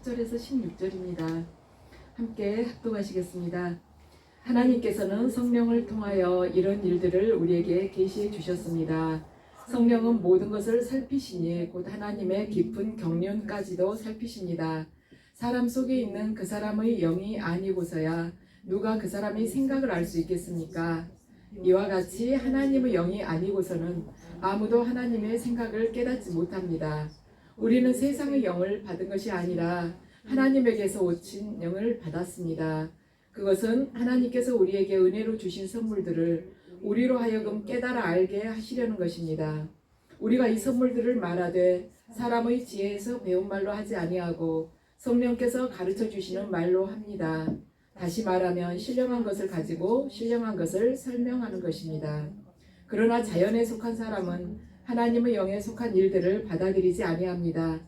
10절에서 16절입니다. 함께 합독하시겠습니다. 하나님께서는 성령을 통하여 이런 일들을 우리에게 계시해 주셨습니다. 성령은 모든 것을 살피시니 곧 하나님의 깊은 경륜까지도 살피십니다. 사람 속에 있는 그 사람의 영이 아니고서야 누가 그 사람의 생각을 알 수 있겠습니까? 이와 같이 하나님의 영이 아니고서는 아무도 하나님의 생각을 깨닫지 못합니다. 우리는 세상의 영을 받은 것이 아니라 하나님에게서 오친 영을 받았습니다. 그것은 하나님께서 우리에게 은혜로 주신 선물들을 우리로 하여금 깨달아 알게 하시려는 것입니다. 우리가 이 선물들을 말하되 사람의 지혜에서 배운 말로 하지 아니하고 성령께서 가르쳐 주시는 말로 합니다. 다시 말하면 신령한 것을 가지고 신령한 것을 설명하는 것입니다. 그러나 자연에 속한 사람은 하나님의 영에 속한 일들을 받아들이지 아니합니다.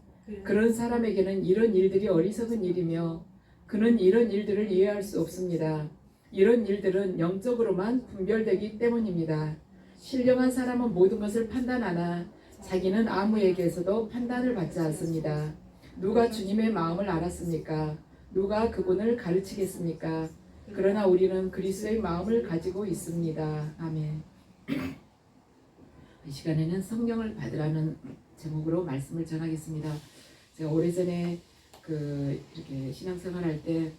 그런 사람에게는 이런 일들이 어리석은 일이며 그는 이런 일들을 이해할 수 없습니다. 이런 일들은 영적으로만 분별되기 때문입니다. 신령한 사람은 모든 것을 판단하나 자기는 아무에게서도 판단을 받지 않습니다. 누가 주님의 마음을 알았습니까? 누가 그분을 가르치겠습니까? 그러나 우리는 그리스도의 마음을 가지고 있습니다. 아멘. 이 시간에는 성령을 받으라는 제목으로 말씀을 전하겠습니다. 제가 오래전에 이렇게 신앙생활 할 때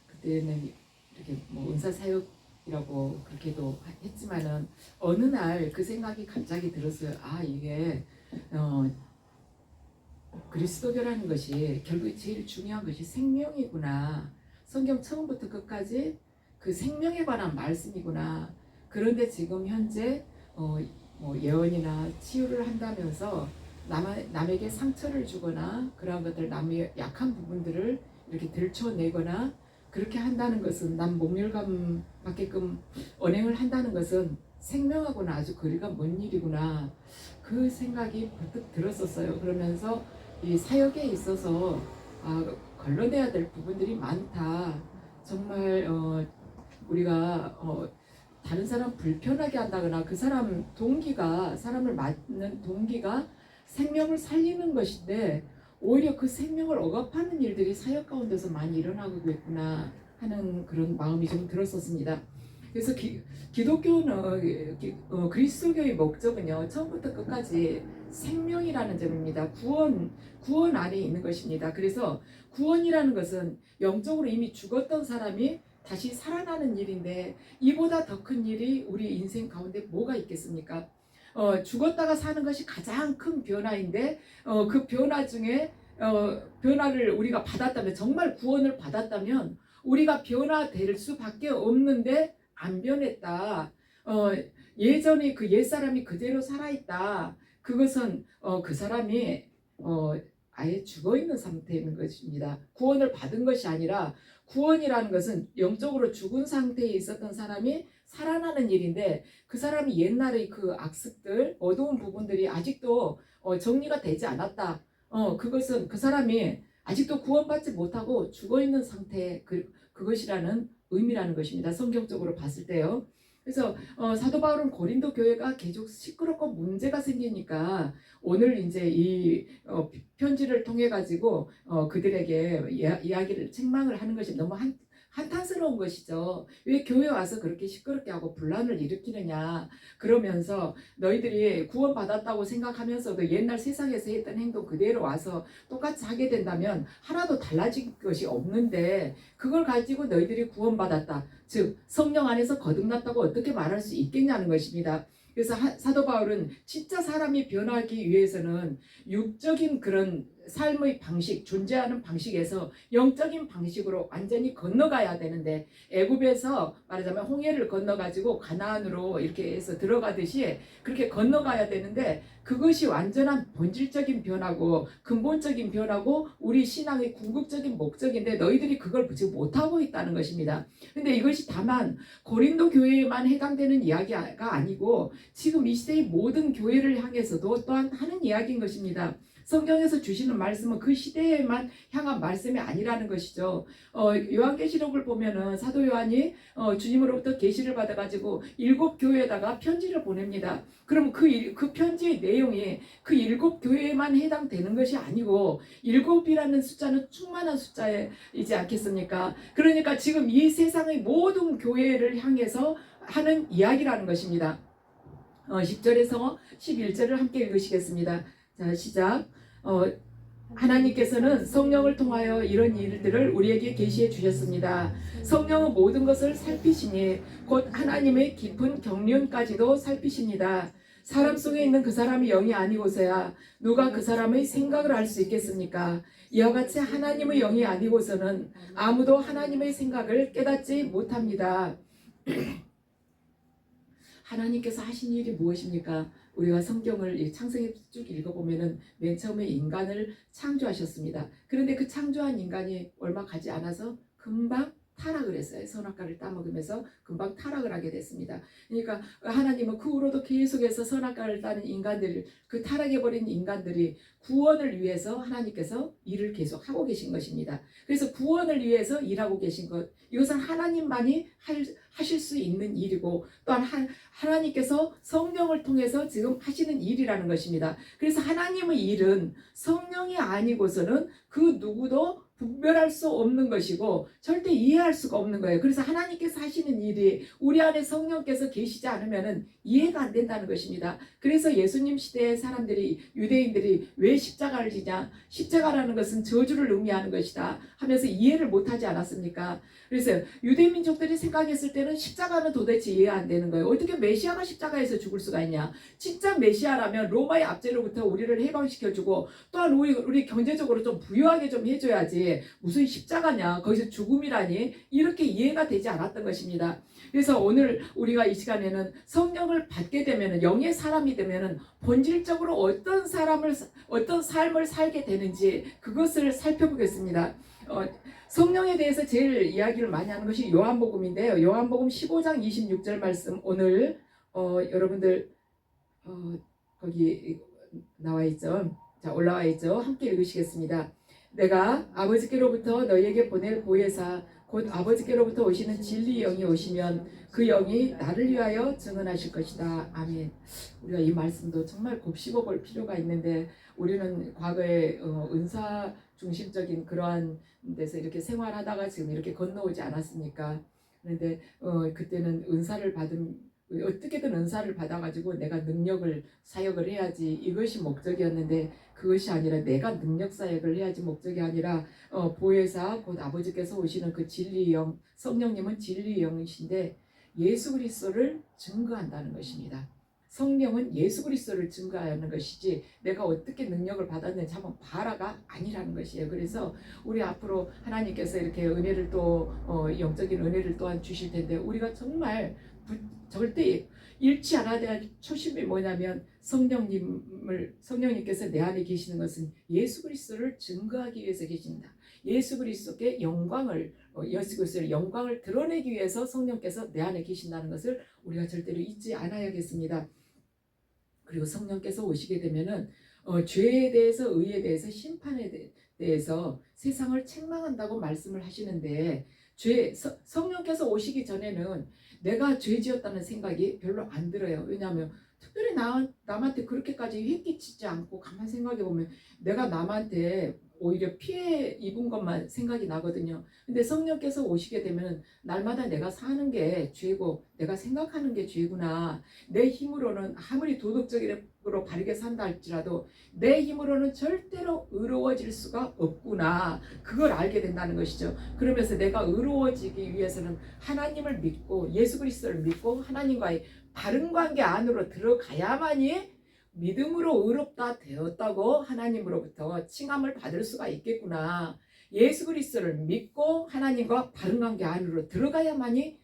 그때는 이렇게 뭐 은사 사역이라고 그렇게도 했지만은 어느 날 그 생각이 갑자기 들었어요. 이게 그리스도교라는 것이 결국 제일 중요한 것이 생명이구나. 성경 처음부터 끝까지 그 생명에 관한 말씀이구나. 그런데 지금 현재 뭐 예언이나 치유를 한다면서 남에게 상처를 주거나 그러한 것들, 남의 약한 부분들을 이렇게 들춰내거나 그렇게 한다는 것은 남 목멸감 받게끔 언행을 한다는 것은 생명하고는 아주 거리가 먼 일이구나. 그 생각이 번뜩 들었었어요. 그러면서 이 사역에 있어서 걸러내야 될 부분들이 많다. 정말 우리가 다른 사람 불편하게 한다거나 그 사람 동기가 사람을 맞는 동기가 생명을 살리는 것인데 오히려 그 생명을 억압하는 일들이 사역 가운데서 많이 일어나고 있구나 하는 그런 마음이 좀 들었었습니다. 그래서 기독교는 그리스도교의 목적은요 처음부터 끝까지 생명이라는 점입니다. 구원 안에 있는 것입니다. 그래서 구원이라는 것은 영적으로 이미 죽었던 사람이 다시 살아나는 일인데 이보다 더 큰 일이 우리 인생 가운데 뭐가 있겠습니까? 죽었다가 사는 것이 가장 큰 변화인데 그 변화 중에 변화를 우리가 받았다면 정말 구원을 받았다면 우리가 변화될 수밖에 없는데 안 변했다. 예전에 그 옛사람이 그대로 살아있다. 그것은 그 사람이 아예 죽어있는 상태인 것입니다. 구원을 받은 것이 아니라 구원이라는 것은 영적으로 죽은 상태에 있었던 사람이 살아나는 일인데 그 사람이 옛날의 그 악습들, 어두운 부분들이 아직도 정리가 되지 않았다. 그것은 그 사람이 아직도 구원받지 못하고 죽어있는 상태, 그것이라는 의미라는 것입니다. 성경적으로 봤을 때요. 그래서 사도 바울은 고린도 교회가 계속 시끄럽고 문제가 생기니까 오늘 이제 이 편지를 통해 가지고 그들에게 이야기를 책망을 하는 것이 너무 한탄스러운 것이죠. 왜 교회 와서 그렇게 시끄럽게 하고 분란을 일으키느냐. 그러면서 너희들이 구원받았다고 생각하면서도 옛날 세상에서 했던 행동 그대로 와서 똑같이 하게 된다면 하나도 달라질 것이 없는데 그걸 가지고 너희들이 구원받았다. 즉 성령 안에서 거듭났다고 어떻게 말할 수 있겠냐는 것입니다. 그래서 사도 바울은 진짜 사람이 변하기 위해서는 육적인 그런 삶의 방식, 존재하는 방식에서 영적인 방식으로 완전히 건너가야 되는데 애굽에서 말하자면 홍해를 건너가지고 가나안으로 이렇게 해서 들어가듯이 그렇게 건너가야 되는데 그것이 완전한 본질적인 변화고 근본적인 변화고 우리 신앙의 궁극적인 목적인데 너희들이 그걸 지금 못하고 있다는 것입니다. 근데 이것이 다만 고린도 교회에만 해당되는 이야기가 아니고 지금 이 시대의 모든 교회를 향해서도 또한 하는 이야기인 것입니다. 성경에서 주시는 말씀은 그 시대에만 향한 말씀이 아니라는 것이죠. 요한계시록을 보면은 사도 요한이 주님으로부터 계시를 받아가지고 7교회에다가 편지를 보냅니다. 그럼 그 편지의 내용이 그 7교회에만 해당되는 것이 아니고 7이라는 숫자는 충만한 숫자이지 않겠습니까? 그러니까 지금 이 세상의 모든 교회를 향해서 하는 이야기라는 것입니다. 10절에서 11절을 함께 읽으시겠습니다. 자, 시작. 하나님께서는 성령을 통하여 이런 일들을 우리에게 계시해 주셨습니다. 성령은 모든 것을 살피시니 곧 하나님의 깊은 경륜까지도 살피십니다. 사람 속에 있는 그 사람이 영이 아니고서야 누가 그 사람의 생각을 알 수 있겠습니까? 이와 같이 하나님의 영이 아니고서는 아무도 하나님의 생각을 깨닫지 못합니다. 하나님께서 하신 일이 무엇입니까? 우리가 성경을 창세기 쭉 읽어보면은 맨 처음에 인간을 창조하셨습니다. 그런데 그 창조한 인간이 얼마 가지 않아서 금방 타락을 했어요. 선악과를 따먹으면서 금방 타락을 하게 됐습니다. 그러니까 하나님은 그 후로도 계속해서 선악과를 따는 인간들, 그 타락해버린 인간들이 구원을 위해서 하나님께서 일을 계속 하고 계신 것입니다. 그래서 구원을 위해서 일하고 계신 것, 이것은 하나님만이 하실 수 있는 일이고 또한 하나님께서 성령을 통해서 지금 하시는 일이라는 것입니다. 그래서 하나님의 일은 성령이 아니고서는 그 누구도 분별할 수 없는 것이고 절대 이해할 수가 없는 거예요. 그래서 하나님께서 하시는 일이 우리 안에 성령께서 계시지 않으면 이해가 안 된다는 것입니다. 그래서 예수님 시대의 사람들이, 유대인들이 왜 십자가를 지냐, 십자가라는 것은 저주를 의미하는 것이다 하면서 이해를 못하지 않았습니까? 그래서 유대민족들이 생각했을 때는 십자가는 도대체 이해 안 되는 거예요. 어떻게 메시아가 십자가에서 죽을 수가 있냐. 진짜 메시아라면 로마의 압제로부터 우리를 해방시켜주고 또한 우리 경제적으로 좀 부유하게 좀 해줘야지 무슨 십자가냐, 거기서 죽음이라니, 이렇게 이해가 되지 않았던 것입니다. 그래서 오늘 우리가 이 시간에는 성령을 받게 되면, 영의 사람이 되면 본질적으로 어떤 삶을 살게 되는지 그것을 살펴보겠습니다. 성령에 대해서 제일 이야기를 많이 하는 것이 요한복음인데요. 요한복음 15장 26절 말씀, 오늘 여러분들 거기 나와 있죠. 자, 올라와 있죠. 함께 읽으시겠습니다. 내가 아버지께로부터 너희에게 보낼 보혜사 곧 아버지께로부터 오시는 진리의 영이 오시면 그 영이 나를 위하여 증언하실 것이다. 아멘. 우리가 이 말씀도 정말 곱씹어 볼 필요가 있는데 우리는 과거에 은사 중심적인 그러한 데서 이렇게 생활하다가 지금 이렇게 건너오지 않았습니까? 그런데 그때는 어떻게든 은사를 받아가지고 내가 능력을 사역을 해야지, 이것이 목적이었는데 그것이 아니라 내가 능력 사역을 해야지 목적이 아니라 보혜사 곧 아버지께서 오시는 그 진리의 영, 성령님은 진리의 영이신데 예수 그리스도를 증거한다는 것입니다. 성령은 예수 그리스도를 증거하는 것이지 내가 어떻게 능력을 받았는지 한번 봐라가 아니라는 것이에요. 그래서 우리 앞으로 하나님께서 이렇게 은혜를 또 영적인 은혜를 또한 주실 텐데 우리가 정말 절대 잃지 않아야 될 초심이 뭐냐면 성령님께서 내 안에 계시는 것은 예수 그리스도를 증거하기 위해서 계십니다. 예수 그리스도의 영광을 드러내기 위해서 성령께서 내 안에 계신다는 것을 우리가 절대로 잊지 않아야겠습니다. 그리고 성령께서 오시게 되면은 죄에 대해서, 의에 대해서, 심판에 대해서 세상을 책망한다고 말씀을 하시는데 성령께서 오시기 전에는 내가 죄 지었다는 생각이 별로 안 들어요. 왜냐하면 특별히 남한테 그렇게까지 획기치지 않고 가만 생각해 보면 내가 남한테 오히려 피해 입은 것만 생각이 나거든요. 근데 성령께서 오시게 되면 날마다 내가 사는 게 죄고 내가 생각하는 게 죄구나. 내 힘으로는 아무리 도덕적으로 바르게 산다 할지라도 내 힘으로는 절대로 의로워질 수가 없구나. 그걸 알게 된다는 것이죠. 그러면서 내가 의로워지기 위해서는 하나님을 믿고 예수 그리스도를 믿고 하나님과의 바른 관계 안으로 들어가야만이 믿음으로 의롭다 되었다고 하나님으로부터 칭함을 받을 수가 있겠구나. 예수 그리스도를 믿고 하나님과 바른 관계 안으로 들어가야만이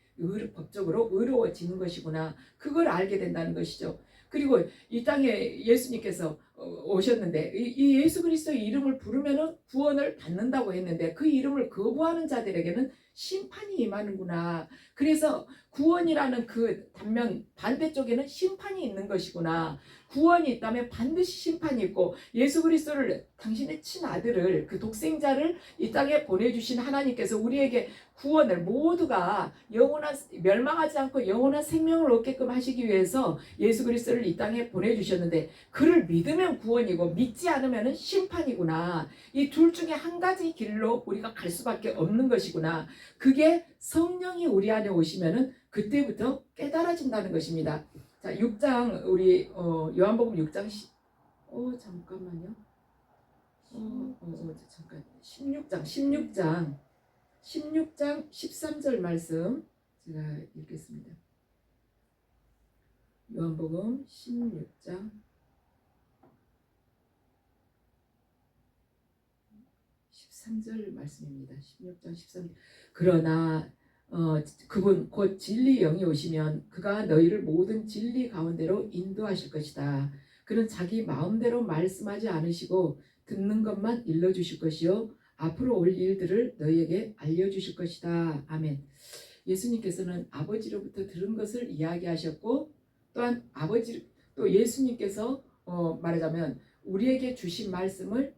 법적으로 의로워지는 것이구나. 그걸 알게 된다는 것이죠. 그리고 이 땅에 예수님께서 오셨는데 이 예수 그리스도의 이름을 부르면은 구원을 받는다고 했는데 그 이름을 거부하는 자들에게는 심판이 임하는구나. 그래서 구원이라는 그 단면 반대쪽에는 심판이 있는 것이구나. 구원이 있다면 반드시 심판이 있고 예수 그리스도를 당신의 친아들을 그 독생자를 이 땅에 보내주신 하나님께서 우리에게 구원을 모두가 영원한 멸망하지 않고 영원한 생명을 얻게끔 하시기 위해서 예수 그리스도를 이 땅에 보내주셨는데 그를 믿으면 구원이고 믿지 않으면 심판이구나. 이 둘 중에 한 가지 길로 우리가 갈 수밖에 없는 것이구나. 그게 성령이 우리 안에 오시면은 그때부터 깨달아진다는 것입니다. 자, 6장 우리 요한복음 6장 잠깐만요. 잠깐 16장 13절 말씀 제가 읽겠습니다. 요한복음 16장 13절 말씀입니다. 16장 13절. 그러나 그분 곧 진리 영이 오시면 그가 너희를 모든 진리 가운데로 인도하실 것이다. 그는 자기 마음대로 말씀하지 않으시고 듣는 것만 일러주실 것이요 앞으로 올 일들을 너희에게 알려주실 것이다. 아멘. 예수님께서는 아버지로부터 들은 것을 이야기하셨고 또한 또 예수님께서 말하자면 우리에게 주신 말씀을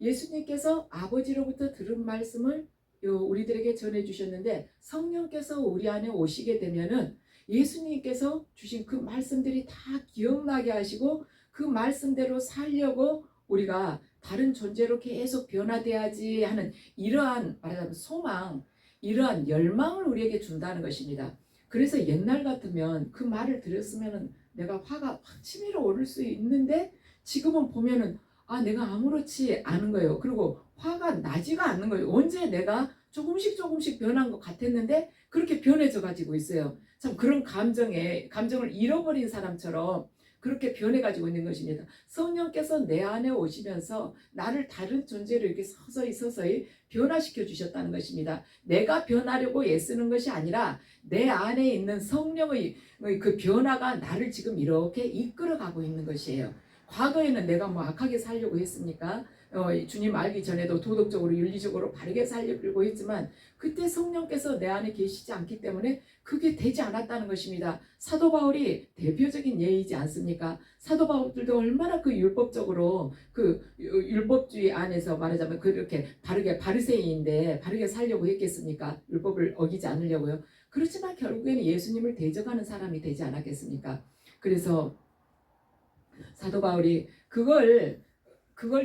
예수님께서 아버지로부터 들은 말씀을 우리들에게 전해주셨는데 성령께서 우리 안에 오시게 되면은 예수님께서 주신 그 말씀들이 다 기억나게 하시고 그 말씀대로 살려고 우리가 다른 존재로 계속 변화돼야지 하는 이러한 말하자면 소망, 이러한 열망을 우리에게 준다는 것입니다. 그래서 옛날 같으면 그 말을 들었으면 내가 화가 확 치밀어 오를 수 있는데 지금은 보면은 내가 아무렇지 않은 거예요. 그리고 화가 나지가 않는 거예요. 언제 내가 조금씩 변한 것 같았는데 그렇게 변해져 가지고 있어요. 참 그런 감정을 잃어버린 사람처럼 그렇게 변해가지고 있는 것입니다. 성령께서 내 안에 오시면서 나를 다른 존재로 이렇게 서서히 변화시켜 주셨다는 것입니다. 내가 변하려고 애쓰는 것이 아니라 내 안에 있는 성령의 그 변화가 나를 지금 이렇게 이끌어가고 있는 것이에요. 과거에는 내가 뭐 악하게 살려고 했습니까? 주님 알기 전에도 도덕적으로 윤리적으로 바르게 살려고 했지만 그때 성령께서 내 안에 계시지 않기 때문에 그게 되지 않았다는 것입니다. 사도 바울이 대표적인 예이지 않습니까? 사도 바울들도 얼마나 그 율법적으로 그 율법주의 안에서 말하자면 그렇게 바르게 바리새인인데 바르게 살려고 했겠습니까? 율법을 어기지 않으려고요. 그렇지만 결국에는 예수님을 대적하는 사람이 되지 않았겠습니까? 그래서 사도 바울이 그걸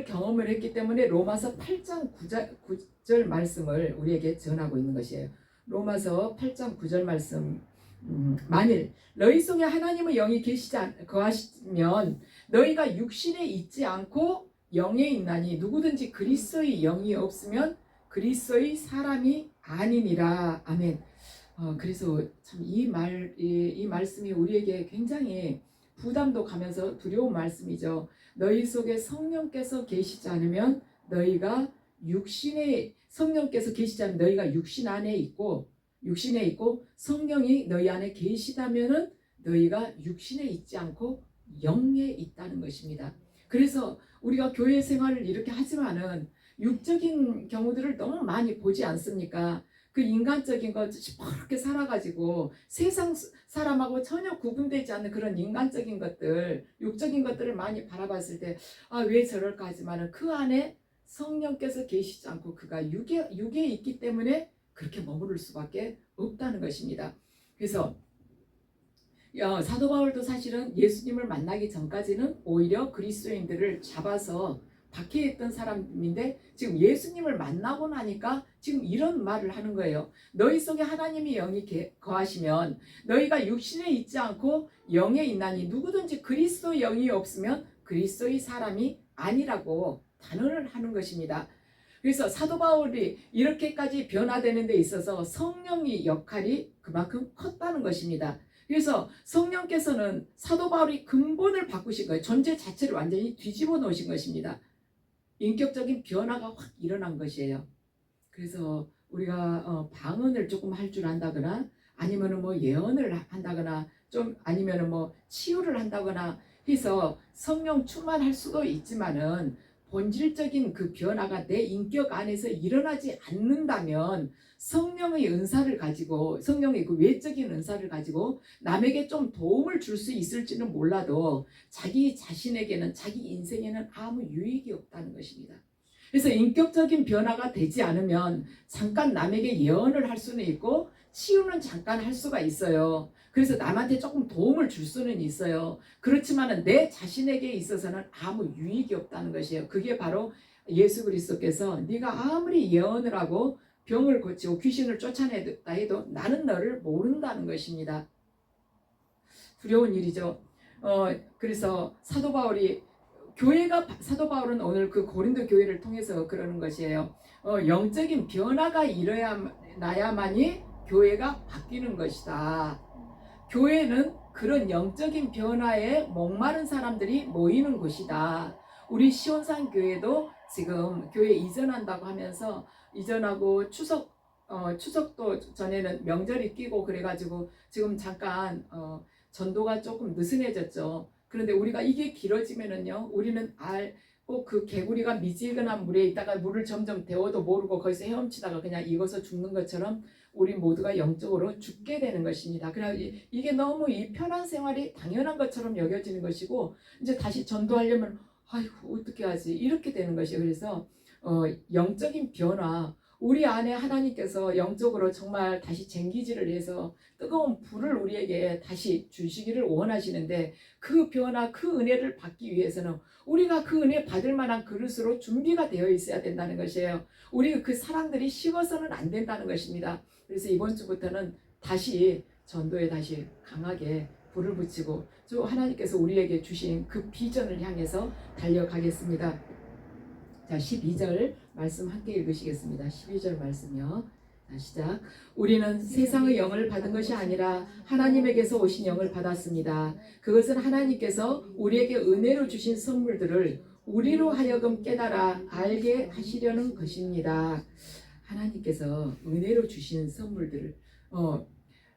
경험을 했기 때문에 로마서 8장 9절 말씀을 우리에게 전하고 있는 것이에요. 로마서 8장 9절 말씀. 만일 너희 속에 하나님의 영이 거하시면 너희가 육신에 있지 않고 영에 있나니 누구든지 그리스도의 영이 없으면 그리스도의 사람이 아니니라. 아멘. 그래서 참 이 말씀이 우리에게 굉장히 부담도 가면서 두려운 말씀이죠. 너희 속에 성령께서 계시지 않으면 너희가 성령께서 계시지 않으면 너희가 육신에 있고 성령이 너희 안에 계시다면은 너희가 육신에 있지 않고 영에 있다는 것입니다. 그래서 우리가 교회 생활을 이렇게 하지만은 육적인 경우들을 너무 많이 보지 않습니까? 그 인간적인 것 그렇게 살아가지고 세상 사람하고 전혀 구분되지 않는 그런 인간적인 것들, 육적인 것들을 많이 바라봤을 때 왜 저럴까 하지만은 그 안에 성령께서 계시지 않고 그가 육에 있기 때문에 그렇게 머무를 수밖에 없다는 것입니다. 그래서 사도 바울도 사실은 예수님을 만나기 전까지는 오히려 그리스도인들을 잡아서 박해했던 사람인데 지금 예수님을 만나고 나니까 지금 이런 말을 하는 거예요. 너희 속에 하나님의 영이 거하시면 너희가 육신에 있지 않고 영에 있나니 누구든지 그리스도 영이 없으면 그리스도의 사람이 아니라고 단언을 하는 것입니다. 그래서 사도 바울이 이렇게까지 변화되는 데 있어서 성령의 역할이 그만큼 컸다는 것입니다. 그래서 성령께서는 사도 바울이 근본을 바꾸신 거예요. 존재 자체를 완전히 뒤집어 놓으신 것입니다. 인격적인 변화가 확 일어난 것이에요. 그래서 우리가 방언을 조금 할 줄 안다거나 아니면은 뭐 예언을 한다거나 좀 아니면은 뭐 치유를 한다거나 그래서 성령 충만할 수도 있지만은 본질적인 그 변화가 내 인격 안에서 일어나지 않는다면 성령의 은사를 가지고 성령의 그 외적인 은사를 가지고 남에게 좀 도움을 줄 수 있을지는 몰라도 자기 자신에게는 자기 인생에는 아무 유익이 없다는 것입니다. 그래서 인격적인 변화가 되지 않으면 잠깐 남에게 예언을 할 수는 있고 치유는 잠깐 할 수가 있어요. 그래서 남한테 조금 도움을 줄 수는 있어요. 그렇지만 내 자신에게 있어서는 아무 유익이 없다는 것이에요. 그게 바로 예수 그리스도께서 네가 아무리 예언을 하고 병을 고치고 귀신을 쫓아내다 해도 나는 너를 모른다는 것입니다. 두려운 일이죠. 그래서 사도 바울은 오늘 그 고린도 교회를 통해서 그러는 것이에요. 영적인 변화가 일어나야만이 교회가 바뀌는 것이다. 교회는 그런 영적인 변화에 목마른 사람들이 모이는 곳이다. 우리 시온산 교회도 지금 교회 이전한다고 하면서 이전하고 추석도 전에는 명절이 끼고 그래가지고 지금 잠깐 전도가 조금 느슨해졌죠. 그런데 우리가 이게 길어지면은요, 우리는 꼭 그 개구리가 미지근한 물에 있다가 물을 점점 데워도 모르고 거기서 헤엄치다가 그냥 익어서 죽는 것처럼 우리 모두가 영적으로 죽게 되는 것입니다. 그래서 이게 너무 이 편한 생활이 당연한 것처럼 여겨지는 것이고 이제 다시 전도하려면 아이고 어떻게 하지 이렇게 되는 것이에요. 그래서 영적인 변화 우리 안에 하나님께서 영적으로 정말 다시 쟁기질을 해서 뜨거운 불을 우리에게 다시 주시기를 원하시는데 그 변화 그 은혜를 받기 위해서는 우리가 그 은혜 받을 만한 그릇으로 준비가 되어 있어야 된다는 것이에요. 우리 그 사랑들이 식어서는 안 된다는 것입니다. 그래서 이번 주부터는 다시 전도에 다시 강하게 불을 붙이고 또 하나님께서 우리에게 주신 그 비전을 향해서 달려가겠습니다. 자, 12절 말씀 함께 읽으시겠습니다. 12절 말씀이요. 시작. 우리는 세상의 영을 받은 것이 아니라 하나님에게서 오신 영을 받았습니다. 그것은 하나님께서 우리에게 은혜로 주신 선물들을 우리로 하여금 깨달아 알게 하시려는 것입니다. 하나님께서 은혜로 주신 선물들을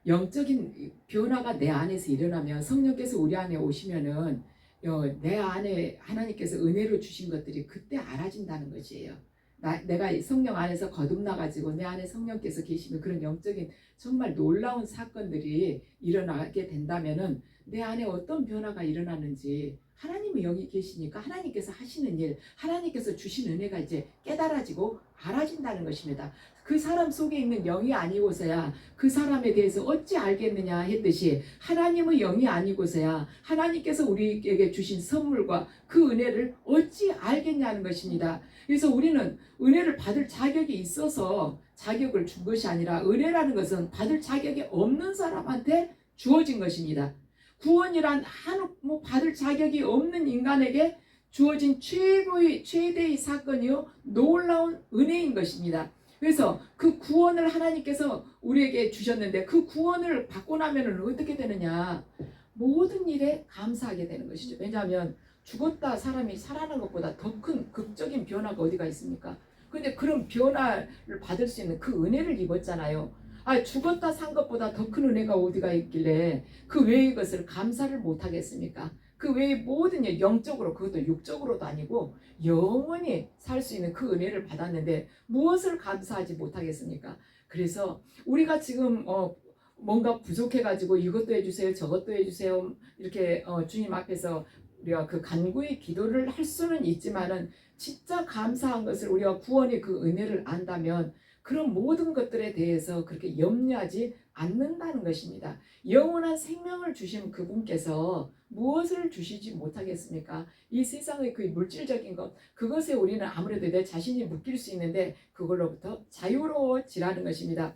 영적인 변화가 내 안에서 일어나면 성령께서 우리 안에 오시면은 내 안에 하나님께서 은혜로 주신 것들이 그때 알아진다는 것이에요. 내가 성령 안에서 거듭나가지고 내 안에 성령께서 계시면 그런 영적인 정말 놀라운 사건들이 일어나게 된다면은 내 안에 어떤 변화가 일어나는지 하나님의 영이 계시니까 하나님께서 하시는 일, 하나님께서 주신 은혜가 이제 깨달아지고 알아진다는 것입니다. 그 사람 속에 있는 영이 아니고서야 그 사람에 대해서 어찌 알겠느냐 했듯이 하나님의 영이 아니고서야 하나님께서 우리에게 주신 선물과 그 은혜를 어찌 알겠냐는 것입니다. 그래서 우리는 은혜를 받을 자격이 있어서 자격을 준 것이 아니라 은혜라는 것은 받을 자격이 없는 사람한테 주어진 것입니다. 구원이란 받을 자격이 없는 인간에게 주어진 최대의 사건이요 놀라운 은혜인 것입니다. 그래서 그 구원을 하나님께서 우리에게 주셨는데 그 구원을 받고 나면 어떻게 되느냐, 모든 일에 감사하게 되는 것이죠. 왜냐하면 죽었다 사람이 살아난 것보다 더 큰 극적인 변화가 어디가 있습니까? 근데 그런 변화를 받을 수 있는 그 은혜를 입었잖아요. 죽었다 산 것보다 더 큰 은혜가 어디가 있길래 그 외의 것을 감사를 못 하겠습니까? 그 외의 모든 일, 영적으로, 그것도 육적으로도 아니고 영원히 살 수 있는 그 은혜를 받았는데 무엇을 감사하지 못하겠습니까? 그래서 우리가 지금 뭔가 부족해가지고 이것도 해주세요, 저것도 해주세요, 이렇게 주님 앞에서 우리가 그 간구의 기도를 할 수는 있지만은 진짜 감사한 것을 우리가 구원의 그 은혜를 안다면 그런 모든 것들에 대해서 그렇게 염려하지 않는다는 것입니다. 영원한 생명을 주신 그분께서 무엇을 주시지 못하겠습니까? 이 세상의 그 물질적인 것, 그것에 우리는 아무래도 내 자신이 묶일 수 있는데 그걸로부터 자유로워지라는 것입니다.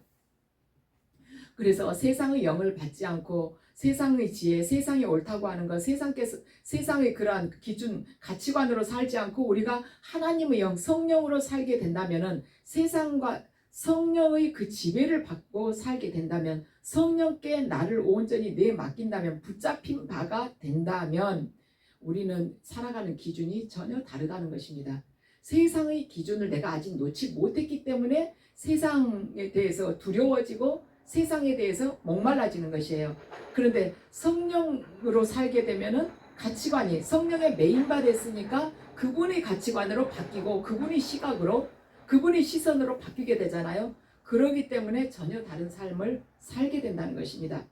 그래서 세상의 영을 받지 않고 세상의 지혜, 세상이 옳다고 하는 것, 세상의 그러한 기준, 가치관으로 살지 않고 우리가 하나님의 영, 성령으로 살게 된다면은 세상과 성령의 그 지배를 받고 살게 된다면, 성령께 나를 온전히 맡긴다면, 붙잡힌 바가 된다면 우리는 살아가는 기준이 전혀 다르다는 것입니다. 세상의 기준을 내가 아직 놓지 못했기 때문에 세상에 대해서 두려워지고 세상에 대해서 목말라지는 것이에요. 그런데 성령으로 살게 되면은 가치관이 성령의 메인바 됐으니까 그분의 가치관으로 바뀌고 그분의 시각으로 그분의 시선으로 바뀌게 되잖아요. 그러기 때문에 전혀 다른 삶을 살게 된다는 것입니다.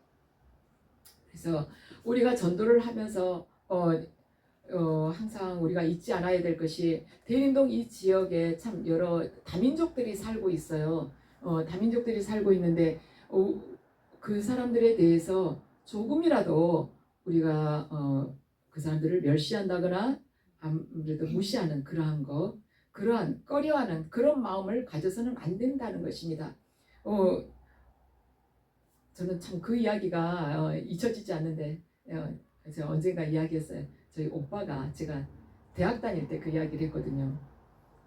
그래서 우리가 전도를 하면서 항상 우리가 잊지 않아야 될 것이 대림동 이 지역에 참 여러 다민족들이 살고 있어요. 다민족들이 살고 있는데 그 사람들에 대해서 조금이라도 우리가 그 사람들을 멸시한다거나 아무래도 무시하는 그러한 꺼려하는 그런 마음을 가져서는 안 된다는 것입니다. 저는 참 그 이야기가 잊혀지지 않는데 제가 언젠가 이야기했어요. 저희 오빠가 제가 대학 다닐 때 그 이야기를 했거든요.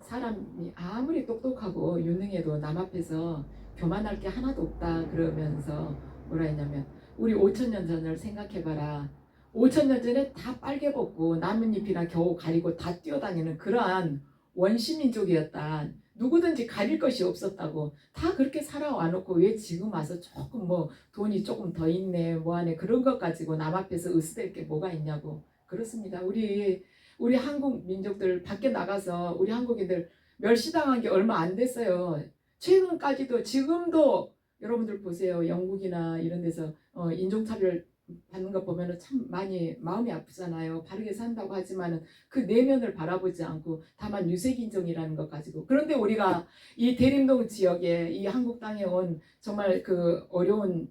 사람이 아무리 똑똑하고 유능해도 남 앞에서 교만할 게 하나도 없다 그러면서 뭐라 했냐면 우리 5,000년 전을 생각해봐라. 5,000년 전에 다 빨개 벗고 나뭇잎이나 겨우 가리고 다 뛰어다니는 그러한 원시민족이었다. 누구든지 가릴 것이 없었다고. 다 그렇게 살아와 놓고 왜 지금 와서 조금 뭐 돈이 조금 더 있네 뭐하네 그런 것 가지고 남 앞에서 으스댈 게 뭐가 있냐고. 그렇습니다. 우리 한국 민족들 밖에 나가서 우리 한국인들 멸시당한 게 얼마 안 됐어요. 최근까지도 지금도 여러분들 보세요. 영국이나 이런 데서 인종차별 받는 거 보면은 참 많이 마음이 아프잖아요. 바르게 산다고 하지만은 그 내면을 바라보지 않고 다만 유색인종이라는 것 가지고. 그런데 우리가 이 대림동 지역에 이 한국 땅에 온 정말 그 어려운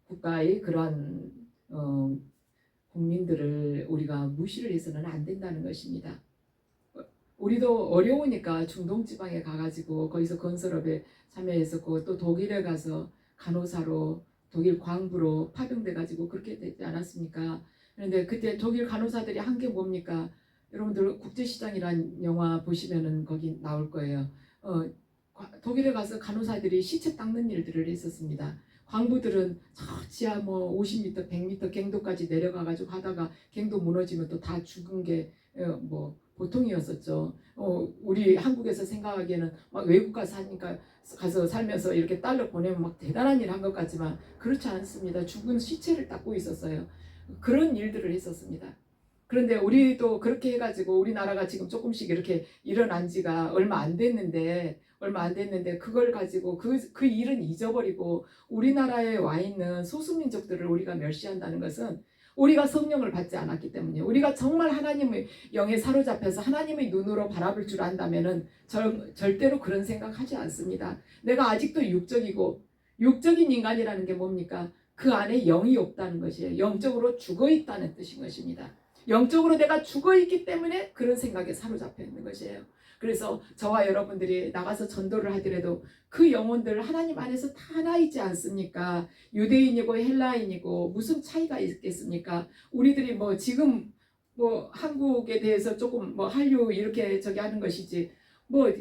국가의 그러한 국민들을 우리가 무시를 해서는 안 된다는 것입니다. 우리도 어려우니까 중동지방에 가가지고 거기서 건설업에 참여했었고 또 독일에 가서 간호사로 독일 광부로 파병돼가지고 그렇게 되지 않았습니까? 그런데 그때 독일 간호사들이 한 게 뭡니까? 여러분들 국제시장이란 영화 보시면은 거기 나올 거예요. 독일에 가서 간호사들이 시체 닦는 일들을 했었습니다. 광부들은 저 지하 뭐 50m, 100m 갱도까지 내려가가지고 하다가 갱도 무너지면 또 다 죽은 게 뭐 보통이었었죠. 우리 한국에서 생각하기에는 막 외국 가서 살면서 이렇게 달러 보내면 막 대단한 일 한 것 같지만 그렇지 않습니다. 죽은 시체를 닦고 있었어요. 그런 일들을 했었습니다. 그런데 우리도 그렇게 해가지고 우리나라가 지금 조금씩 이렇게 일어난 지가 얼마 안 됐는데 그걸 가지고 그 일은 잊어버리고 우리나라에 와 있는 소수민족들을 우리가 멸시한다는 것은 우리가 성령을 받지 않았기 때문에 우리가 정말 하나님의 영에 사로잡혀서 하나님의 눈으로 바라볼 줄 안다면은 절대로 그런 생각하지 않습니다. 내가 아직도 육적인 인간이라는 게 뭡니까? 그 안에 영이 없다는 것이에요. 영적으로 죽어 있다는 뜻인 것입니다. 영적으로 내가 죽어 있기 때문에 그런 생각에 사로잡혀 있는 것이에요. 그래서 저와 여러분들이 나가서 전도를 하더라도 그 영혼들 하나님 안에서 다 하나이지 않습니까? 유대인이고 헬라인이고 무슨 차이가 있겠습니까? 우리들이 뭐 지금 뭐 한국에 대해서 조금 뭐 한류 이렇게 저기 하는 것이지 뭐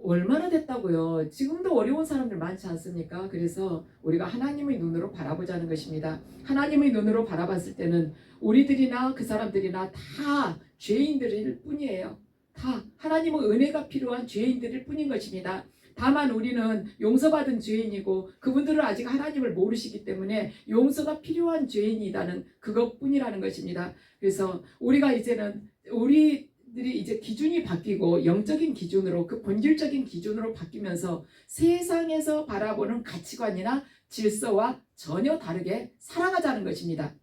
얼마나 됐다고요. 지금도 어려운 사람들 많지 않습니까? 그래서 우리가 하나님의 눈으로 바라보자는 것입니다. 하나님의 눈으로 바라봤을 때는 우리들이나 그 사람들이나 다 죄인들일 뿐이에요. 다 하나님의 은혜가 필요한 죄인들일 뿐인 것입니다. 다만 우리는 용서받은 죄인이고 그분들은 아직 하나님을 모르시기 때문에 용서가 필요한 죄인이라는 그것뿐이라는 것입니다. 그래서 우리가 이제는 우리들이 이제 기준이 바뀌고 영적인 기준으로 그 본질적인 기준으로 바뀌면서 세상에서 바라보는 가치관이나 질서와 전혀 다르게 살아가자는 것입니다.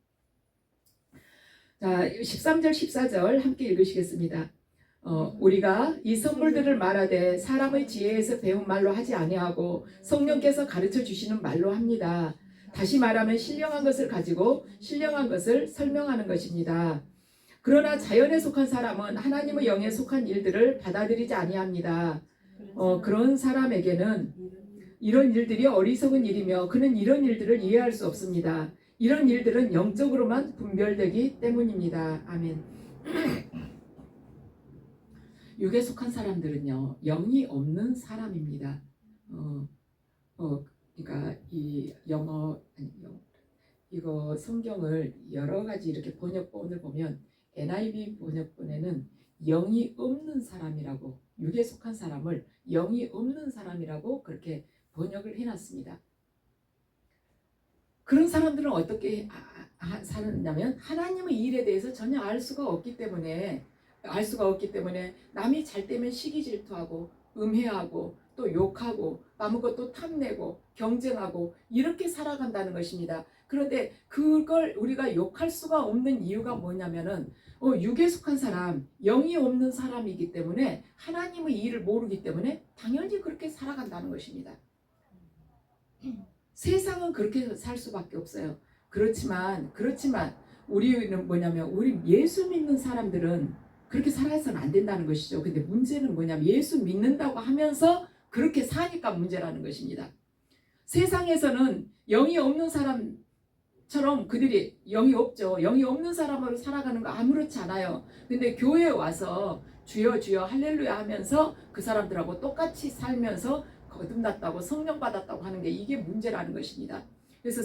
자, 13절 14절 함께 읽으시겠습니다. 우리가 이 선물들을 말하되 사람의 지혜에서 배운 말로 하지 아니하고 성령께서 가르쳐 주시는 말로 합니다. 다시 말하면 신령한 것을 가지고 신령한 것을 설명하는 것입니다. 그러나 자연에 속한 사람은 하나님의 영에 속한 일들을 받아들이지 아니합니다. 그런 사람에게는 이런 일들이 어리석은 일이며 그는 이런 일들을 이해할 수 없습니다. 이런 일들은 영적으로만 분별되기 때문입니다. 아멘. 육에 속한 사람들은요, 영이 없는 사람입니다. 그러니까 이 이거 성경을 여러 가지 이렇게 번역본을 보면 NIV 번역본에는 영이 없는 사람이라고, 육에 속한 사람을 영이 없는 사람이라고 그렇게 번역을 해놨습니다. 그런 사람들은 어떻게 사느냐면 하나님의 일에 대해서 전혀 알 수가 없기 때문에 남이 잘 되면 시기 질투하고 음해하고 또 욕하고 남의 것도 탐내고 경쟁하고 이렇게 살아간다는 것입니다. 그런데 그걸 우리가 욕할 수가 없는 이유가 뭐냐면은 육에 속한 사람, 영이 없는 사람이기 때문에 하나님의 일을 모르기 때문에 당연히 그렇게 살아간다는 것입니다. 세상은 그렇게 살 수밖에 없어요. 그렇지만 우리는 뭐냐면 우리 예수 믿는 사람들은 그렇게 살아서는 안 된다는 것이죠. 근데 문제는 뭐냐면 예수 믿는다고 하면서 그렇게 사니까 문제라는 것입니다. 세상에서는 영이 없는 사람처럼 그들이 영이 없죠. 영이 없는 사람으로 살아가는 거 아무렇지 않아요. 근데 교회에 와서 주여 주여 할렐루야 하면서 그 사람들하고 똑같이 살면서 거듭났다고 성령 받았다고 하는 게 이게 문제라는 것입니다. 그래서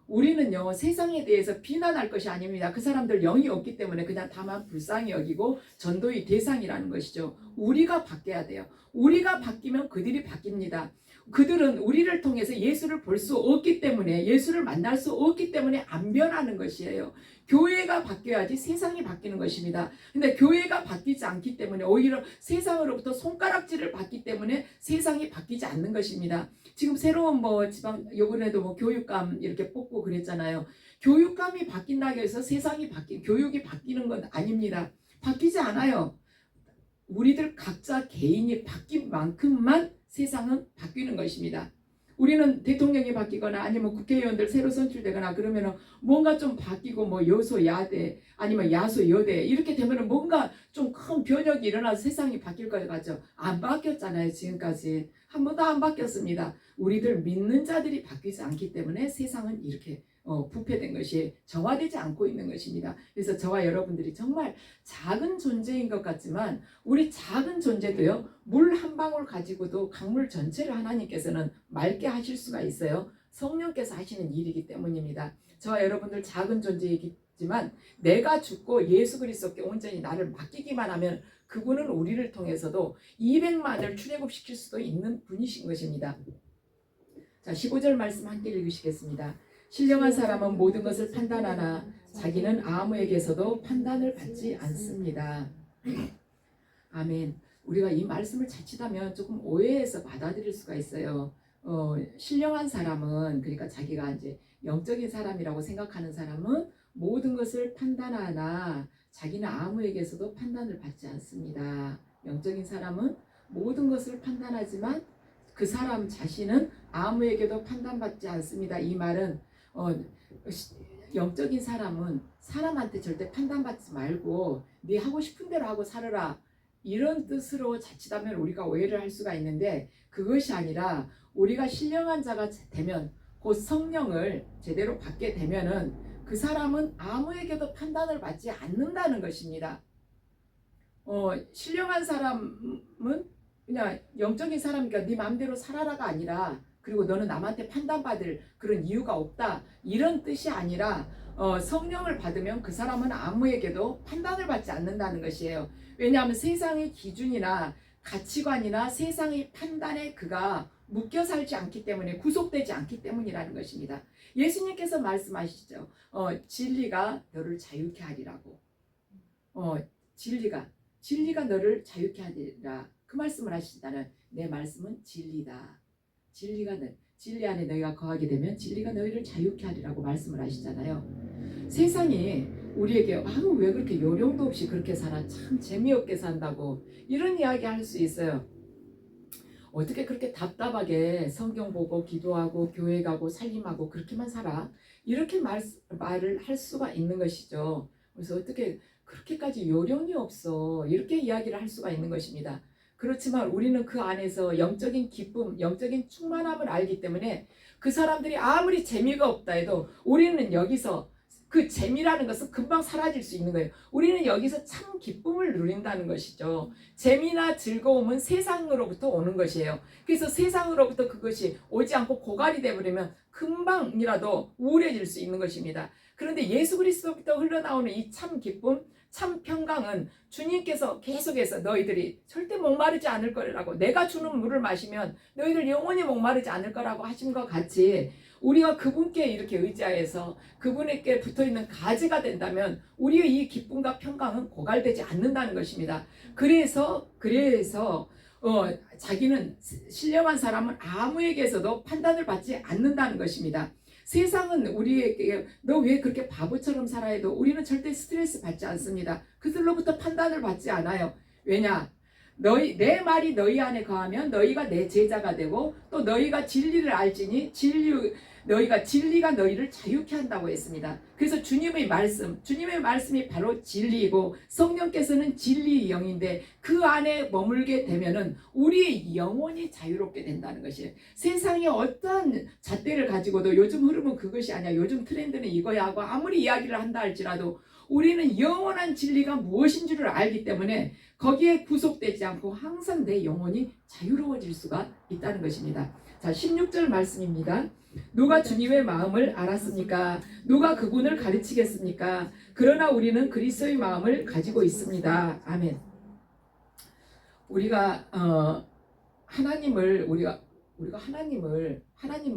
우리는요 세상에 대해서 비난할 것이 아닙니다. 그 사람들 영이 없기 때문에 그냥 다만 불쌍히 여기고 전도의 대상이라는 것이죠. 우리가 바뀌어야 돼요. 우리가 바뀌면 그들이 바뀝니다. 그들은 우리를 통해서 예수를 볼 수 없기 때문에 예수를 만날 수 없기 때문에 안 변하는 것이에요. 교회가 바뀌어야지 세상이 바뀌는 것입니다. 근데 교회가 바뀌지 않기 때문에 오히려 세상으로부터 손가락질을 받기 때문에 세상이 바뀌지 않는 것입니다. 지금 새로운 요번에도 교육감 이렇게 뽑고 그랬잖아요. 교육감이 바뀐다고 해서 교육이 바뀌는 건 아닙니다. 바뀌지 않아요. 우리들 각자 개인이 바뀐 만큼만 세상은 바뀌는 것입니다. 우리는 대통령이 바뀌거나 아니면 국회의원들 새로 선출되거나 그러면은 뭔가 좀 바뀌고 여소 야대 아니면 야소 여대 이렇게 되면은 뭔가 좀 큰 변혁이 일어나서 세상이 바뀔 것 같죠. 안 바뀌었잖아요. 지금까지 한 번도 안 바뀌었습니다. 우리들 믿는 자들이 바뀌지 않기 때문에 세상은 이렇게 부패된 것이 정화되지 않고 있는 것입니다. 그래서 저와 여러분들이 정말 작은 존재인 것 같지만 우리 작은 존재도요 물 한 방울 가지고도 강물 전체를 하나님께서는 맑게 하실 수가 있어요. 성령께서 하시는 일이기 때문입니다. 저와 여러분들 작은 존재이지만 내가 죽고 예수 그리스도께 온전히 나를 맡기기만 하면 그분은 우리를 통해서도 200만을 출애굽시킬 수도 있는 분이신 것입니다. 자, 15절 말씀 함께 읽으시겠습니다. 신령한 사람은 모든 것을 판단하나 자기는 아무에게서도 판단을 받지 않습니다. 아멘. 우리가 이 말씀을 자칫하면 조금 오해해서 받아들일 수가 있어요. 신령한 사람은 그러니까 자기가 이제 영적인 사람이라고 생각하는 사람은 모든 것을 판단하나 자기는 아무에게서도 판단을 받지 않습니다. 영적인 사람은 모든 것을 판단하지만 그 사람 자신은 아무에게도 판단받지 않습니다. 이 말은 영적인 사람은 사람한테 절대 판단받지 말고 네 하고 싶은 대로 하고 살아라 이런 뜻으로 자칫하면 우리가 오해를 할 수가 있는데 그것이 아니라 우리가 신령한 자가 되면 곧 성령을 제대로 받게 되면은 그 사람은 아무에게도 판단을 받지 않는다는 것입니다. 신령한 사람은 그냥 영적인 사람이니까 네 마음대로 살아라가 아니라 그리고 너는 남한테 판단받을 그런 이유가 없다 이런 뜻이 아니라 성령을 받으면 그 사람은 아무에게도 판단을 받지 않는다는 것이에요. 왜냐하면 세상의 기준이나 가치관이나 세상의 판단에 그가 묶여 살지 않기 때문에 구속되지 않기 때문이라는 것입니다. 예수님께서 말씀하시죠. 진리가 너를 자유케 하리라고. 진리가 너를 자유케 하리라. 그 말씀을 하시다는 내 말씀은 진리다. 진리 안에 너희가 거하게 되면 진리가 너희를 자유케 하리라고 말씀을 하시잖아요. 세상이 우리에게 왜 그렇게 요령도 없이 그렇게 살아 참 재미없게 산다고 이런 이야기 할 수 있어요. 어떻게 그렇게 답답하게 성경 보고 기도하고 교회 가고 살림하고 그렇게만 살아? 이렇게 말을 할 수가 있는 것이죠. 그래서 어떻게 그렇게까지 요령이 없어 이렇게 이야기를 할 수가 있는 것입니다. 그렇지만 우리는 그 안에서 영적인 기쁨, 영적인 충만함을 알기 때문에 그 사람들이 아무리 재미가 없다 해도 우리는 여기서 그 재미라는 것은 금방 사라질 수 있는 거예요. 우리는 여기서 참 기쁨을 누린다는 것이죠. 재미나 즐거움은 세상으로부터 오는 것이에요. 그래서 세상으로부터 그것이 오지 않고 고갈이 되어버리면 금방이라도 우울해질 수 있는 것입니다. 그런데 예수 그리스도부터 흘러나오는 이 참 기쁨, 참 평강은 주님께서 계속해서 너희들이 절대 목마르지 않을 거라고, 내가 주는 물을 마시면 너희들 영원히 목마르지 않을 거라고 하신 것 같이, 우리가 그분께 이렇게 의지하여서 그분에게 붙어있는 가지가 된다면 우리의 이 기쁨과 평강은 고갈되지 않는다는 것입니다. 그래서 자기는 신령한 사람은 아무에게서도 판단을 받지 않는다는 것입니다. 세상은 우리에게 너 왜 그렇게 바보처럼 살아 해도 우리는 절대 스트레스 받지 않습니다. 그들로부터 판단을 받지 않아요. 왜냐? 내 말이 너희 안에 거하면 너희가 내 제자가 되고, 또 너희가 진리를 알지니 너희가 진리가 너희를 자유케 한다고 했습니다. 그래서 주님의 말씀이 바로 진리이고, 성령께서는 진리의 영인데 그 안에 머물게 되면은 우리의 영혼이 자유롭게 된다는 것이에요. 세상에 어떠한 잣대를 가지고도 요즘 흐름은 그것이 아니야, 요즘 트렌드는 이거야 하고 아무리 이야기를 한다 할지라도 우리는 영원한 진리가 무엇인 줄을 알기 때문에 거기에 구속되지 않고 항상 내 영혼이 자유로워질 수가 있다는 것입니다. 자, 16절 말씀입니다. 누가 주님의 마음을 알았습니까? 누가 그분을 가르치겠습니까? 그러나 우리는 그리스도의 마음을 가지고 있습니다. 아멘. 우리가 하나님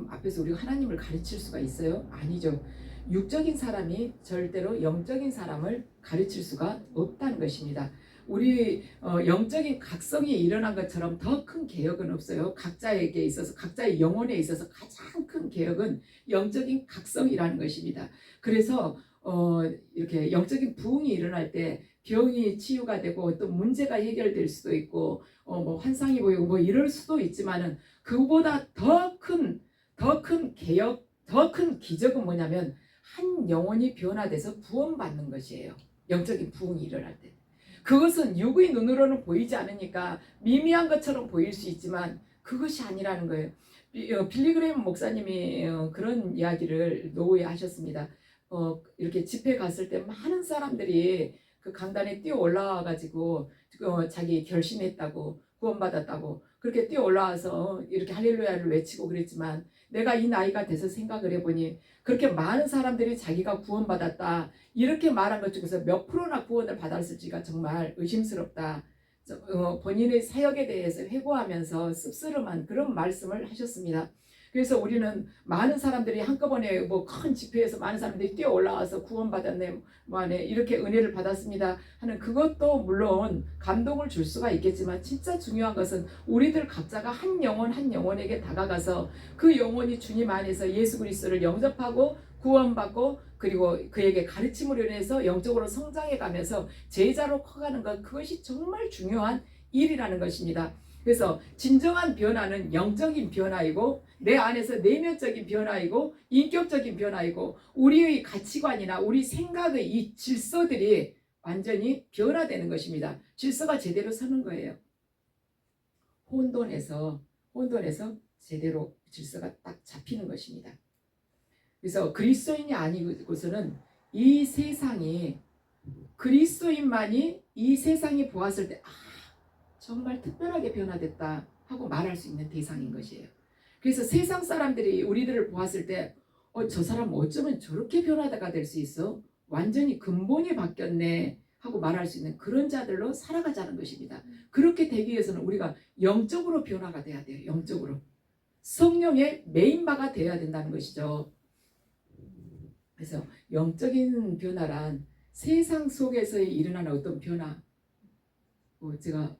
앞에서 우리가 하나님을 가르칠 수가 있어요? 아니죠. 육적인 사람이 절대로 영적인 사람을 가르칠 수가 없다는 것입니다. 우리 영적인 각성이 일어난 것처럼 더 큰 개혁은 없어요. 각자에게 있어서, 각자의 영혼에 있어서 가장 큰 개혁은 영적인 각성이라는 것입니다. 그래서 이렇게 영적인 부흥이 일어날 때 병이 치유가 되고 어떤 문제가 해결될 수도 있고 뭐 환상이 보이고 뭐 이럴 수도 있지만은, 그보다 더 큰 개혁, 더 큰 기적은 뭐냐면 한 영혼이 변화돼서 구원받는 것이에요. 영적인 부흥이 일어날 때. 그것은 육의 눈으로는 보이지 않으니까 미미한 것처럼 보일 수 있지만 그것이 아니라는 거예요. 빌리그레임 목사님이 그런 이야기를 노후에 하셨습니다. 이렇게 집회 갔을 때 많은 사람들이 그 강단에 뛰어 올라와 가지고 자기 결심했다고, 구원받았다고 그렇게 뛰어 올라와서 이렇게 할렐루야를 외치고 그랬지만, 내가 이 나이가 돼서 생각을 해보니 그렇게 많은 사람들이 자기가 구원받았다 이렇게 말한 것 중에서 몇 프로나 구원을 받았을지가 정말 의심스럽다. 본인의 사역에 대해서 회고하면서 씁쓸한 그런 말씀을 하셨습니다. 그래서 우리는 많은 사람들이 한꺼번에 뭐 큰 집회에서 많은 사람들이 뛰어 올라와서 구원받았네, 뭐하네, 이렇게 은혜를 받았습니다 하는 그것도 물론 감동을 줄 수가 있겠지만, 진짜 중요한 것은 우리들 각자가 한 영혼 한 영혼에게 다가가서 그 영혼이 주님 안에서 예수 그리스도를 영접하고 구원받고, 그리고 그에게 가르침으로 인해서 영적으로 성장해 가면서 제자로 커가는 것, 그것이 정말 중요한 일이라는 것입니다. 그래서 진정한 변화는 영적인 변화이고, 내 안에서 내면적인 변화이고, 인격적인 변화이고, 우리의 가치관이나 우리 생각의 이 질서들이 완전히 변화되는 것입니다. 질서가 제대로 서는 거예요. 혼돈에서 제대로 질서가 딱 잡히는 것입니다. 그래서 그리스도인이 아니고서는 이 세상이, 그리스도인만이 이 세상이 보았을 때 정말 특별하게 변화됐다 하고 말할 수 있는 대상인 것이에요. 그래서 세상 사람들이 우리들을 보았을 때 저 사람 어쩌면 저렇게 변화가 될 수 있어? 완전히 근본이 바뀌었네 하고 말할 수 있는 그런 자들로 살아가자는 것입니다. 그렇게 되기 위해서는 우리가 영적으로 변화가 돼야 돼요. 영적으로. 성령의 메인바가 되어야 된다는 것이죠. 그래서 영적인 변화란 세상 속에서 일어나는 어떤 변화. 제가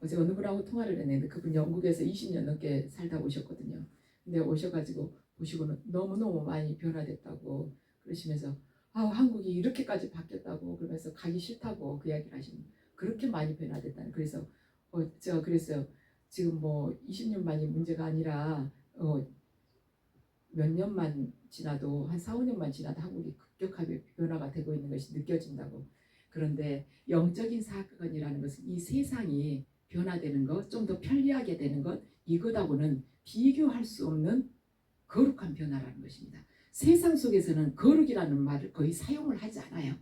어제 어느 분하고 통화를 했는데 그분 영국에서 20년 넘게 살다 오셨거든요. 근데 오셔가지고 보시고는 너무너무 많이 변화됐다고 그러시면서 한국이 이렇게까지 바뀌었다고 그러면서 가기 싫다고 그 이야기를 하시는, 그렇게 많이 변화됐다는. 그래서 제가 그랬어요. 지금 뭐 20년만이 문제가 아니라 몇 년만 지나도, 한 4, 5년만 지나도 한국이 급격하게 변화가 되고 있는 것이 느껴진다고. 그런데 영적인 사건이라는 것은 이 세상이 변화되는 것, 좀 더 편리하게 되는 것, 이것하고는 비교할 수 없는 거룩한 변화라는 것입니다. 세상 속에서는 거룩이라는 말을 거의 사용을 하지 않아요.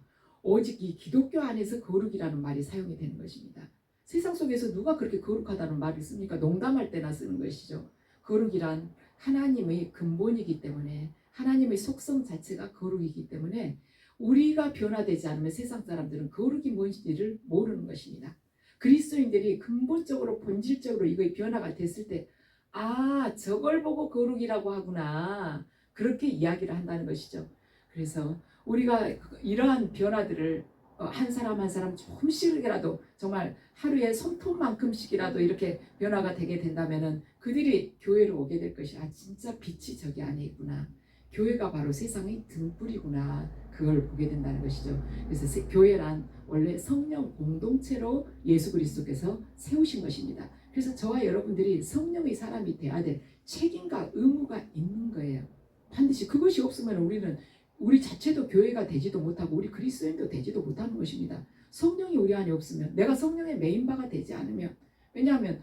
오직 이 기독교 안에서 거룩이라는 말이 사용이 되는 것입니다. 세상 속에서 누가 그렇게 거룩하다는 말을 씁니까? 농담할 때나 쓰는 것이죠. 거룩이란 하나님의 근본이기 때문에, 하나님의 속성 자체가 거룩이기 때문에 우리가 변화되지 않으면 세상 사람들은 거룩이 뭔지를 모르는 것입니다. 그리스도인들이 근본적으로 본질적으로 이거의 변화가 됐을 때 저걸 보고 거룩이라고 하구나. 그렇게 이야기를 한다는 것이죠. 그래서 우리가 이러한 변화들을 한 사람 한 사람 조금씩이라도 정말 하루에 손톱만큼씩이라도 이렇게 변화가 되게 된다면은 그들이 교회로 오게 될 것이 진짜 빛이 저기 안에 있구나. 교회가 바로 세상의 등불이구나. 그걸 보게 된다는 것이죠. 그래서 교회란 원래 성령 공동체로 예수 그리스도께서 세우신 것입니다. 그래서 저와 여러분들이 성령의 사람이 돼야 될 책임과 의무가 있는 거예요. 반드시 그것이 없으면 우리 자체도 교회가 되지도 못하고 우리 그리스도인도 되지도 못하는 것입니다. 성령이 우리 안에 없으면, 내가 성령의 메인바가 되지 않으면, 왜냐하면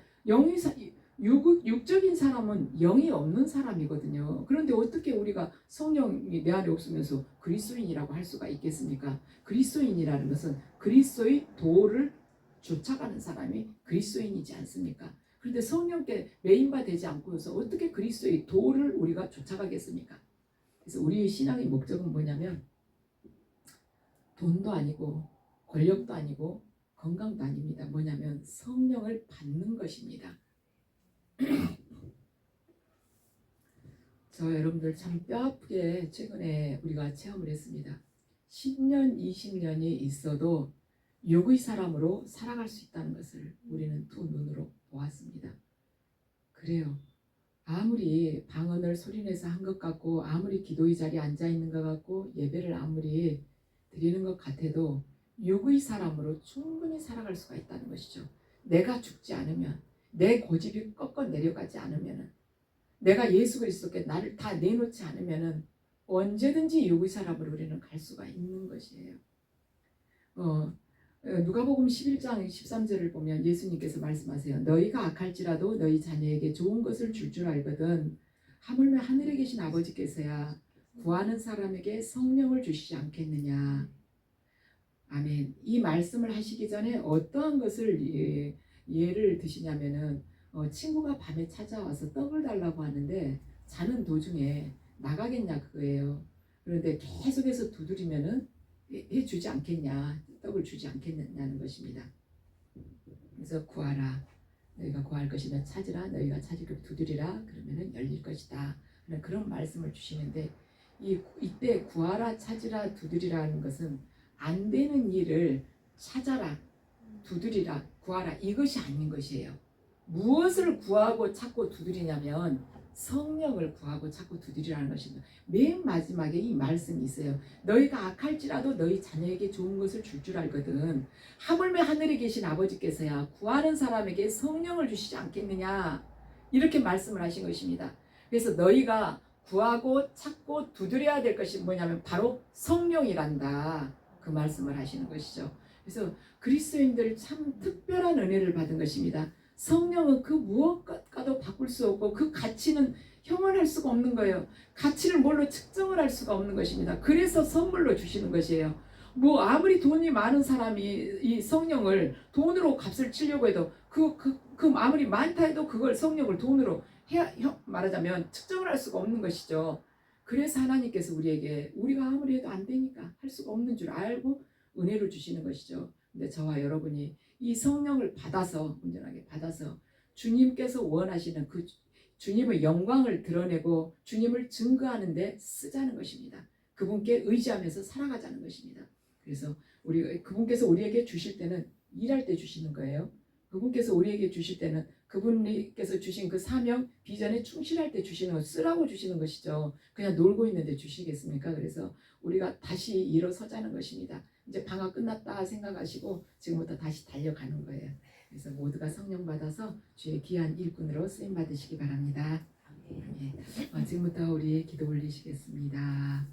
육적인 사람은 영이 없는 사람이거든요. 그런데 어떻게 우리가 성령이 내 안에 없으면서 그리스도인이라고 할 수가 있겠습니까? 그리스도인이라는 것은 그리스도의 도를 쫓아가는 사람이 그리스도인이지 않습니까? 그런데 성령께 메인바 되지 않고서 어떻게 그리스도의 도를 우리가 쫓아가겠습니까? 그래서 우리의 신앙의 목적은 뭐냐면 돈도 아니고 권력도 아니고 건강도 아닙니다. 뭐냐면 성령을 받는 것입니다. 저 여러분들 참 뼈아프게 최근에 우리가 체험을 했습니다. 10년, 20년이 있어도 육의 사람으로 살아갈 수 있다는 것을 우리는 두 눈으로 보았습니다. 그래요. 아무리 방언을 소리내서 한 것 같고 아무리 기도의 자리에 앉아있는 것 같고 예배를 아무리 드리는 것 같아도 육의 사람으로 충분히 살아갈 수가 있다는 것이죠. 내가 죽지 않으면, 내 고집이 꺾어 내려가지 않으면, 내가 예수 그리스도께 나를 다 내놓지 않으면 언제든지 육의 사람으로 우리는 갈 수가 있는 것이에요. 누가복음 11장 13절을 보면 예수님께서 말씀하세요. 너희가 악할지라도 너희 자녀에게 좋은 것을 줄 알거든 하물며 하늘에 계신 아버지께서야 구하는 사람에게 성령을 주시지 않겠느냐. 아멘. 이 말씀을 하시기 전에 어떠한 것을 예를 드시냐면은 친구가 밤에 찾아와서 떡을 달라고 하는데 자는 도중에 나가겠냐 그거예요. 그런데 계속해서 두드리면은 해주지 않겠냐, 떡을 주지 않겠냐는 것입니다. 그래서 구하라, 너희가 구할 것이면 찾으라, 너희가 찾으려 두드리라, 그러면은 열릴 것이다. 그런 말씀을 주시는데 이때 구하라, 찾으라, 두드리라는 것은 안 되는 일을 찾아라, 두드리라, 구하라 이것이 아닌 것이에요. 무엇을 구하고 찾고 두드리냐면 성령을 구하고 찾고 두드리라는 것입니다. 맨 마지막에 이 말씀이 있어요. 너희가 악할지라도 너희 자녀에게 좋은 것을 줄 알거든 하물며 하늘에 계신 아버지께서야 구하는 사람에게 성령을 주시지 않겠느냐 이렇게 말씀을 하신 것입니다. 그래서 너희가 구하고 찾고 두드려야 될 것이 뭐냐면 바로 성령이란다 그 말씀을 하시는 것이죠. 그래서 그리스도인들 참 특별한 은혜를 받은 것입니다. 성령은 그 무엇과도 바꿀 수 없고 그 가치는 형언할 수가 없는 거예요. 가치를 뭘로 측정을 할 수가 없는 것입니다. 그래서 선물로 주시는 것이에요. 아무리 돈이 많은 사람이 이 성령을 돈으로 값을 치려고 해도 그 아무리 많다 해도 그걸 성령을 돈으로 말하자면 측정을 할 수가 없는 것이죠. 그래서 하나님께서 우리가 아무리 해도 안 되니까 할 수가 없는 줄 알고 은혜를 주시는 것이죠. 근데 저와 여러분이 이 성령을 온전하게 받아서 주님께서 원하시는 그 주님의 영광을 드러내고 주님을 증거하는 데 쓰자는 것입니다. 그분께 의지하면서 살아가자는 것입니다. 그래서 그분께서 우리에게 주실 때는 일할 때 주시는 거예요. 그분께서 우리에게 주실 때는 그분께서 주신 그 사명, 비전에 충실할 때 주시는 것, 쓰라고 주시는 것이죠. 그냥 놀고 있는데 주시겠습니까? 그래서 우리가 다시 일어서자는 것입니다. 이제 방학 끝났다 생각하시고 지금부터 다시 달려가는 거예요. 그래서 모두가 성령 받아서 주의 귀한 일꾼으로 쓰임 받으시기 바랍니다. 예. 지금부터 우리 기도 올리시겠습니다.